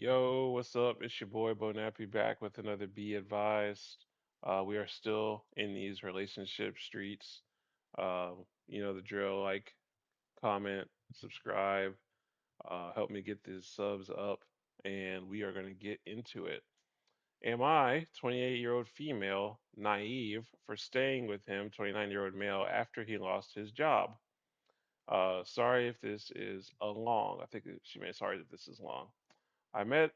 Yo, what's up? It's your boy Bo Nappy back with another Be Advised. We are still in these relationship streets. You know the drill, like, comment, subscribe, help me get these subs up, and we are going to get into it. Am I, 28-year-old female, naive for staying with him, 29-year-old male, after he lost his job? Sorry if this is a long. I think she meant sorry that this is long. I met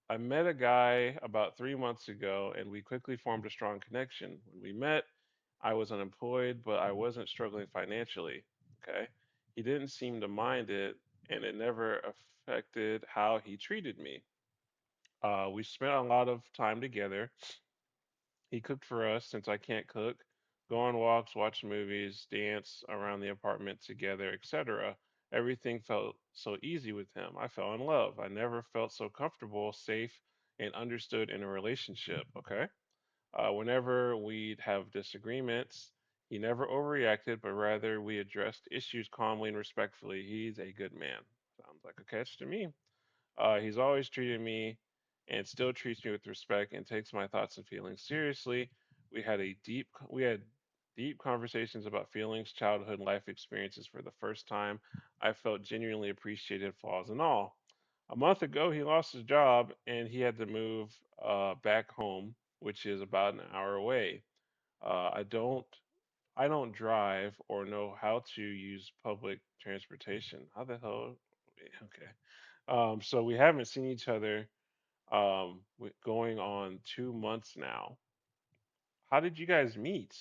I met a guy about 3 months ago, and we quickly formed a strong connection. When we met, I was unemployed, but I wasn't struggling financially. Okay. He didn't seem to mind it, and it never affected how he treated me. We spent a lot of time together. He cooked for us since I can't cook, go on walks, watch movies, dance around the apartment together, etc. Everything felt so easy with him. I fell in love. I never felt so comfortable, safe, and understood in a relationship. Okay. Whenever we'd have disagreements, he never overreacted, but rather we addressed issues calmly and respectfully. He's a good man. Sounds like a catch to me. He's always treated me and still treats me with respect and takes my thoughts and feelings seriously. We had deep conversations about feelings, childhood, and life experiences for the first time. I felt genuinely appreciated, flaws and all. A month ago, he lost his job and he had to move back home, which is about an hour away. Uh, I don't I don't drive or know how to use public transportation. How the hell? Okay. So we haven't seen each other going on 2 months now. How did you guys meet?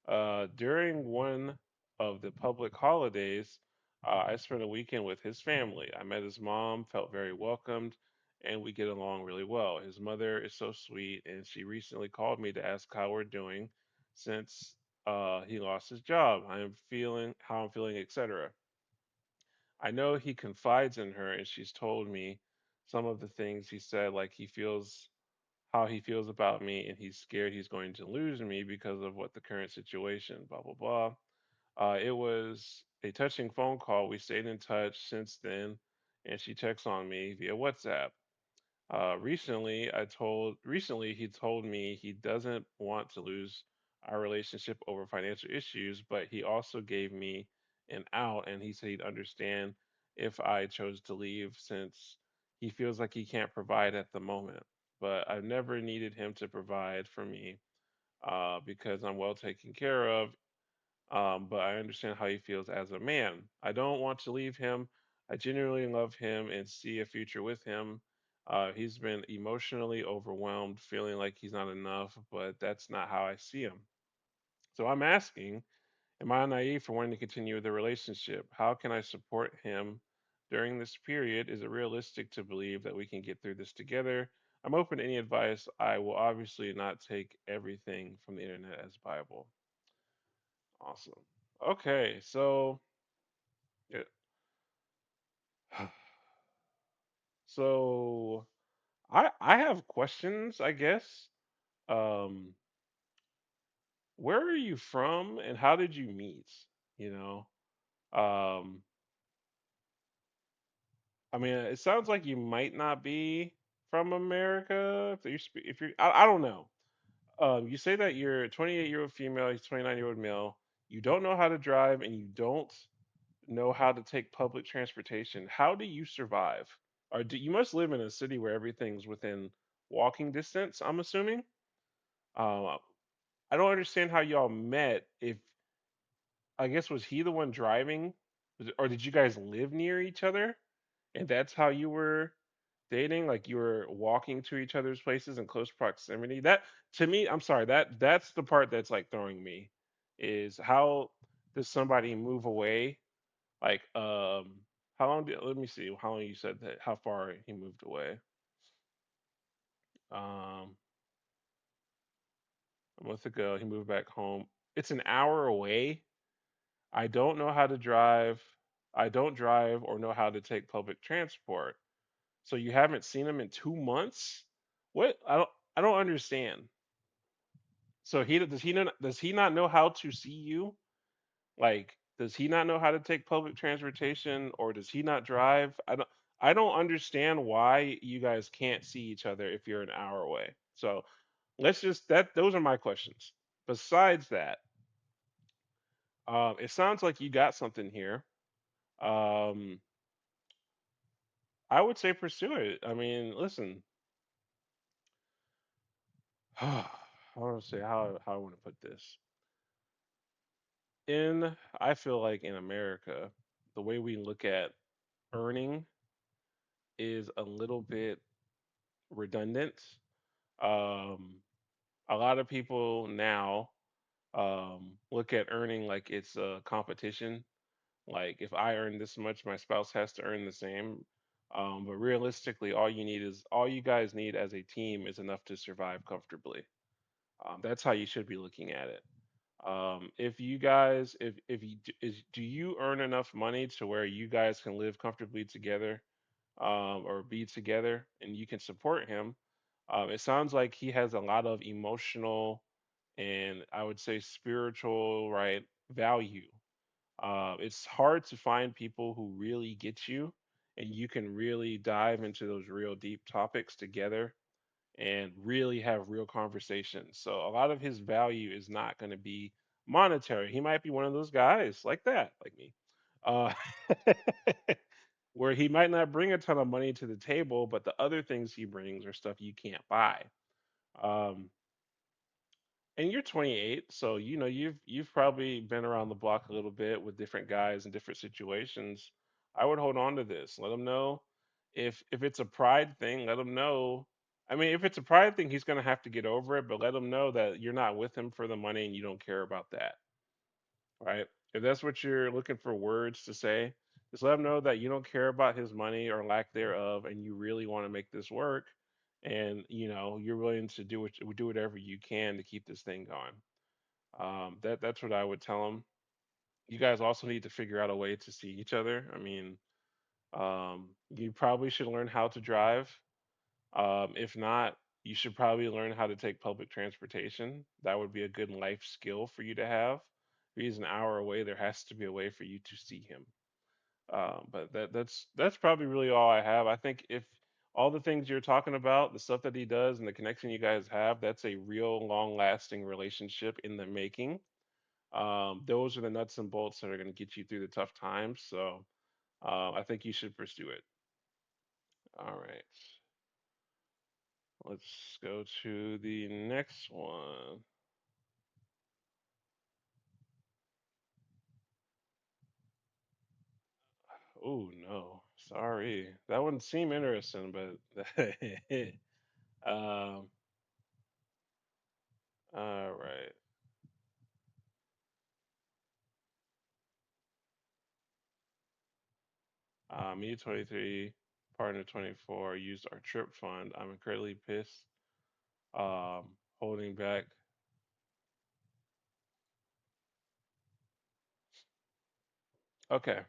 During one of the public holidays, I spent a weekend with his family. I met his mom, felt very welcomed, and we get along really well. His mother is so sweet, and she recently called me to ask how we're doing since he lost his job. How I'm feeling, etc. I know he confides in her, and she's told me some of the things he said, like how he feels about me, and he's scared he's going to lose me because of what the current situation, blah, blah, blah. It was a touching phone call. We stayed in touch since then, and she checks on me via WhatsApp. Recently he told me he doesn't want to lose our relationship over financial issues, but he also gave me an out, and he said he'd understand if I chose to leave since he feels like he can't provide at the moment. But I've never needed him to provide for me because I'm well taken care of, but I understand how he feels as a man. I don't want to leave him. I genuinely love him and see a future with him. He's been emotionally overwhelmed, feeling like he's not enough, but that's not how I see him. So I'm asking, am I naive for wanting to continue the relationship? How can I support him during this period? Is it realistic to believe that we can get through this together? I'm open to any advice. I will obviously not take everything from the internet as Bible. Awesome. Okay, so yeah, so I have questions, I guess. Um, where are you from and how did you meet? You know, um, I mean, it sounds like you might not be from America. If you're, I don't know. You say that you're a 28-year-old female, he's 29-year-old male. You don't know how to drive and you don't know how to take public transportation. How do you survive? Or do you must live in a city where everything's within walking distance, I'm assuming? Uh, I don't understand how y'all met. If I guess was he the one driving, or did you guys live near each other, and that's how you were dating? Like you were walking to each other's places in close proximity. That to me, I'm sorry, that's the part that's like throwing me. Is how does somebody move away? Like how long did let me see how long you said that how far he moved away. Um, a month ago, he moved back home. It's an hour away. I don't know how to drive. I don't drive or know how to take public transport. So you haven't seen him in 2 months? What? I don't understand. So does he not know how to see you? Like does he not know how to take public transportation or does he not drive? I don't understand why you guys can't see each other if you're an hour away. So let's just that those are my questions. Besides that, it sounds like you got something here. Um, I would say pursue it. I mean, listen, I want to say how I want to put this. In I feel like in America, the way we look at earning is a little bit redundant. Um, a lot of people now look at earning like it's a competition. Like if I earn this much, my spouse has to earn the same. But realistically, all you guys need as a team is enough to survive comfortably. That's how you should be looking at it. If you guys, if you do you earn enough money to where you guys can live comfortably together, or be together, and you can support him? It sounds like he has a lot of emotional and I would say spiritual, right, value. It's hard to find people who really get you, and you can really dive into those real deep topics together and really have real conversations. So a lot of his value is not going to be monetary. He might be one of those guys like that, like me, uh, where he might not bring a ton of money to the table, but the other things he brings are stuff you can't buy. Um, and you're 28, so you know you've probably been around the block a little bit with different guys in different situations. I would hold on to this. Let him know if it's a pride thing. Let him know. I mean, if it's a pride thing, he's gonna have to get over it. But let him know that you're not with him for the money and you don't care about that, right? If that's what you're looking for words to say, just let him know that you don't care about his money or lack thereof, and you really want to make this work, and you know you're willing to do whatever you can to keep this thing going. That's what I would tell them. You guys also need to figure out a way to see each other. I mean, you probably should learn how to drive. If not, you should probably learn how to take public transportation. That would be a good life skill for you to have. If he's an hour away, there has to be a way for you to see him. But that's probably really all I have. I think if all the things you're talking about, the stuff that he does, and the connection you guys have, that's a real long-lasting relationship in the making. Those are the nuts and bolts that are going to get you through the tough times. So I think you should pursue it. All right, let's go to the next one. Oh no, sorry, that wouldn't seem interesting, but um, all right. Me 23, partner 24 used our trip fund. I'm incredibly pissed. Holding back. Okay.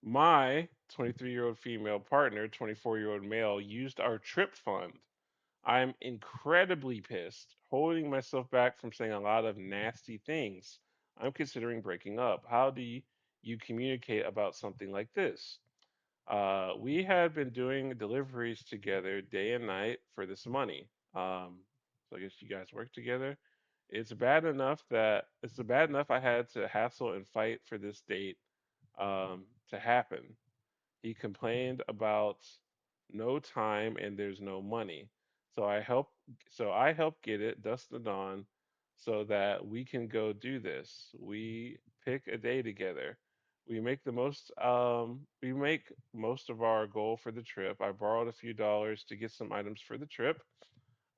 My 23-year-old female partner, 24-year-old male, used our trip fund. I'm incredibly pissed, holding myself back from saying a lot of nasty things. I'm considering breaking up. How do you communicate about something like this? We had been doing deliveries together day and night for this money. So I guess you guys work together. It's bad enough I had to hassle and fight for this date to happen. He complained about no time and there's no money. So I help so I help get it, dust the dawn, so that we can go do this. We pick a day together. We make most of our goal for the trip. I borrowed a few dollars to get some items for the trip.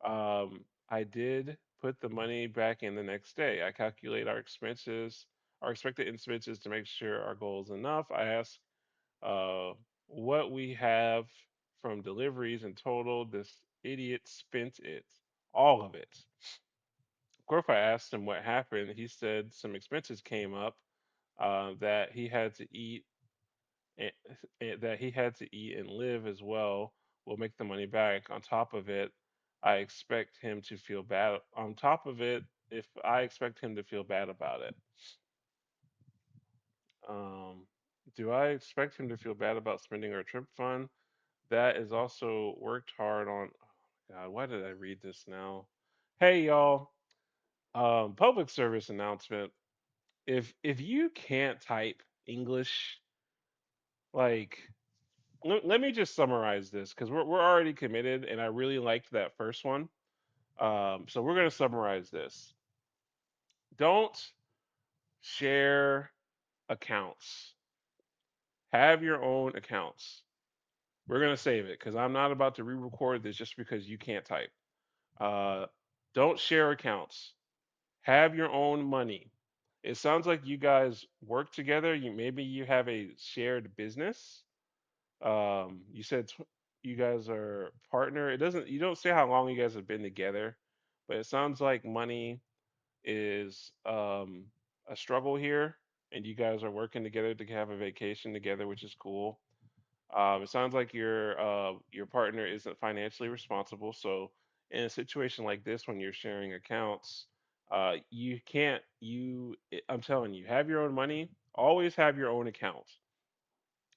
I did put the money back in the next day. I calculate our expected expenses to make sure our goal is enough. I ask uh, what we have from deliveries in total. This idiot spent it, all of it. Of course, I asked him what happened. He said some expenses came up that he had to eat, and, that he had to eat and live as well. Will make the money back. On top of it, I expect him to feel bad. On top of it, if I expect him to feel bad about it, um, do I expect him to feel bad about spending our trip fund? that is also worked hard on. Oh God, why did I read this now? Hey y'all, public service announcement. If you can't type English, like let me just summarize this because we're already committed, and I really liked that first one. So we're gonna summarize this. Don't share accounts. Have your own accounts. We're gonna save it because I'm not about to re-record this just because you can't type. Uh, don't share accounts. Have your own money. It sounds like you guys work together. Maybe you have a shared business. You said you guys are partner. It doesn't. You don't say how long you guys have been together, but it sounds like money is a struggle here, and you guys are working together to have a vacation together, which is cool. It sounds like your partner isn't financially responsible. So in a situation like this, when you're sharing accounts, you can't. I'm telling you, have your own money. Always have your own account.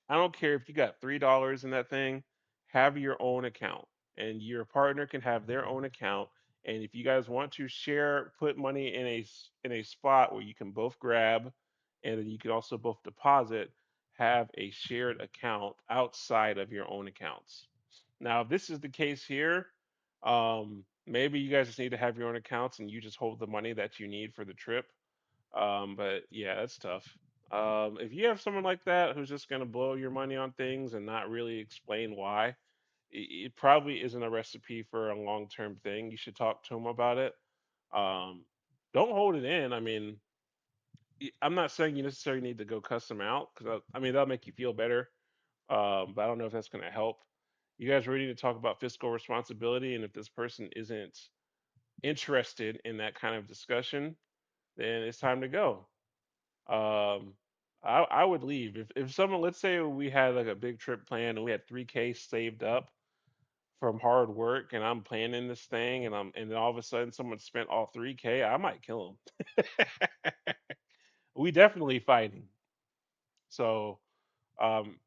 I don't care if you got $3 in that thing, have your own account. And your partner can have their own account. And if you guys want to share, put money in in a spot where you can both grab and then you can also both deposit, have a shared account outside of your own accounts. Now, if this is the case here, maybe you guys just need to have your own accounts and you just hold the money that you need for the trip. But yeah, that's tough. If you have someone like that who's just going to blow your money on things and not really explain why, it probably isn't a recipe for a long term thing. You should talk to them about it. Um, don't hold it in. I mean, I'm not saying you necessarily need to go cuss them out because I mean, that'll make you feel better. But I don't know if that's going to help. You guys ready to talk about fiscal responsibility? And if this person isn't interested in that kind of discussion, then it's time to go. Um, I would leave if someone, let's say we had like a big trip planned and we had 3K saved up from hard work and I'm planning this thing and then all of a sudden someone spent all 3K, I might kill them. We definitely fighting. So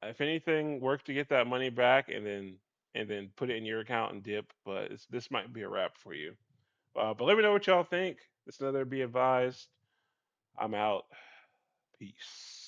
if anything, work to get that money back and then put it in your account and dip. But this might be a wrap for you. But let me know what y'all think. This another be advised. I'm out. Peace.